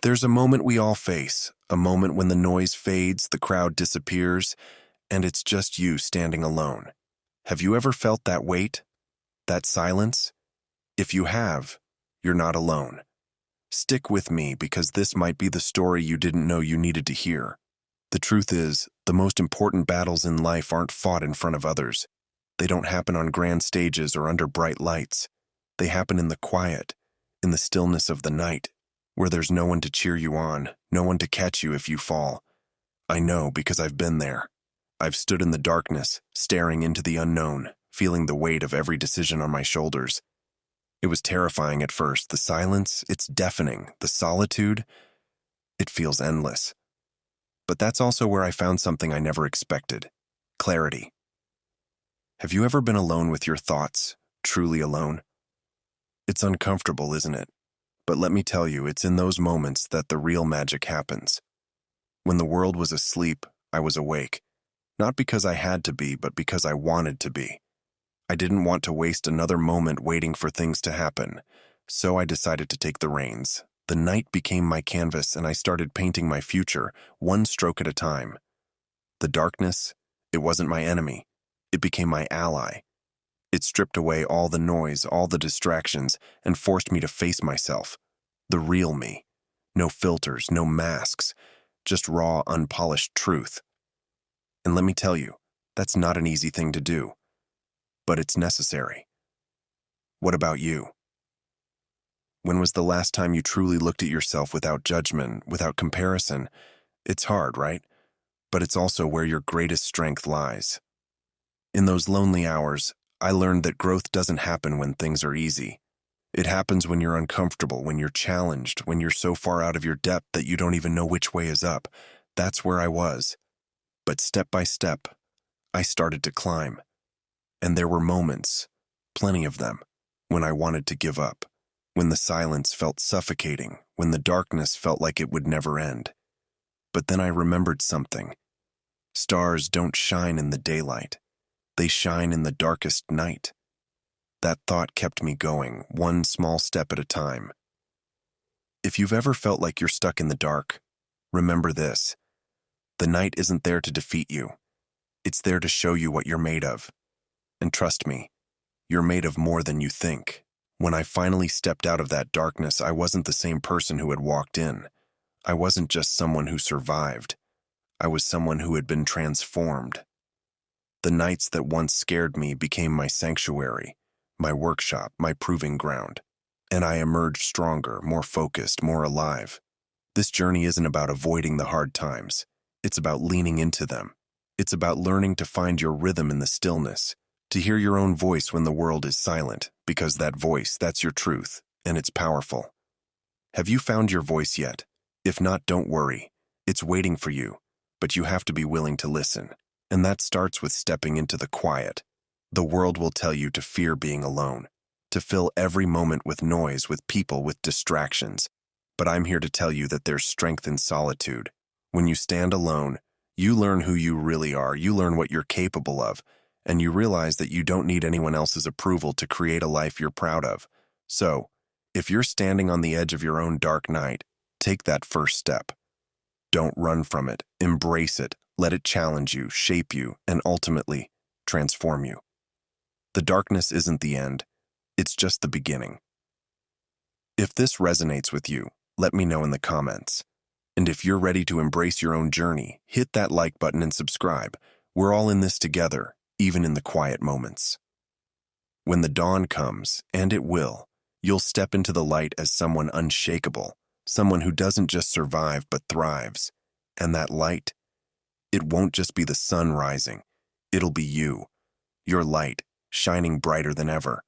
There's a moment we all face, a moment when the noise fades, the crowd disappears, and it's just you standing alone. Have you ever felt that weight? That silence? If you have, you're not alone. Stick with me because this might be the story you didn't know you needed to hear. The truth is, the most important battles in life aren't fought in front of others. They don't happen on grand stages or under bright lights. They happen in the quiet, in the stillness of the night, where there's no one to cheer you on, no one to catch you if you fall. I know because I've been there. I've stood in the darkness, staring into the unknown, feeling the weight of every decision on my shoulders. It was terrifying at first. The silence, it's deafening. The solitude, it feels endless. But that's also where I found something I never expected: clarity. Have you ever been alone with your thoughts, truly alone? It's uncomfortable, isn't it? But let me tell you, it's in those moments that the real magic happens. When the world was asleep, I was awake. Not because I had to be, but because I wanted to be. I didn't want to waste another moment waiting for things to happen, so I decided to take the reins. The night became my canvas, and I started painting my future, one stroke at a time. The darkness, it wasn't my enemy. It became my ally. It stripped away all the noise, all the distractions, and forced me to face myself. The real me. No filters, no masks, just raw, unpolished truth. And let me tell you, that's not an easy thing to do. But it's necessary. What about you? When was the last time you truly looked at yourself without judgment, without comparison? It's hard, right? But it's also where your greatest strength lies. In those lonely hours, I learned that growth doesn't happen when things are easy. It happens when you're uncomfortable, when you're challenged, when you're so far out of your depth that you don't even know which way is up. That's where I was. But step by step, I started to climb. And there were moments, plenty of them, when I wanted to give up, when the silence felt suffocating, when the darkness felt like it would never end. But then I remembered something. Stars don't shine in the daylight. They shine in the darkest night. That thought kept me going, one small step at a time. If you've ever felt like you're stuck in the dark, remember this. The night isn't there to defeat you. It's there to show you what you're made of. And trust me, you're made of more than you think. When I finally stepped out of that darkness, I wasn't the same person who had walked in. I wasn't just someone who survived. I was someone who had been transformed. The nights that once scared me became my sanctuary, my workshop, my proving ground. And I emerged stronger, more focused, more alive. This journey isn't about avoiding the hard times. It's about leaning into them. It's about learning to find your rhythm in the stillness, to hear your own voice when the world is silent, because that voice, that's your truth, and it's powerful. Have you found your voice yet? If not, don't worry. It's waiting for you, but you have to be willing to listen. And that starts with stepping into the quiet. The world will tell you to fear being alone, to fill every moment with noise, with people, with distractions. But I'm here to tell you that there's strength in solitude. When you stand alone, you learn who you really are, you learn what you're capable of, and you realize that you don't need anyone else's approval to create a life you're proud of. So, if you're standing on the edge of your own dark night, take that first step. Don't run from it. Embrace it. Let it challenge you, shape you, and ultimately transform you. The darkness isn't the end. It's just the beginning. If this resonates with you, let me know in the comments. And if you're ready to embrace your own journey, hit that like button and subscribe. We're all in this together, even in the quiet moments. When the dawn comes, and it will, you'll step into the light as someone unshakable, someone who doesn't just survive but thrives. And that light, it won't just be the sun rising. It'll be you, your light, shining brighter than ever.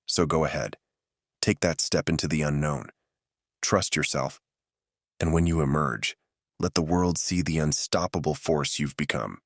So go ahead, take that step into the unknown. Trust yourself. And when you emerge, let the world see the unstoppable force you've become.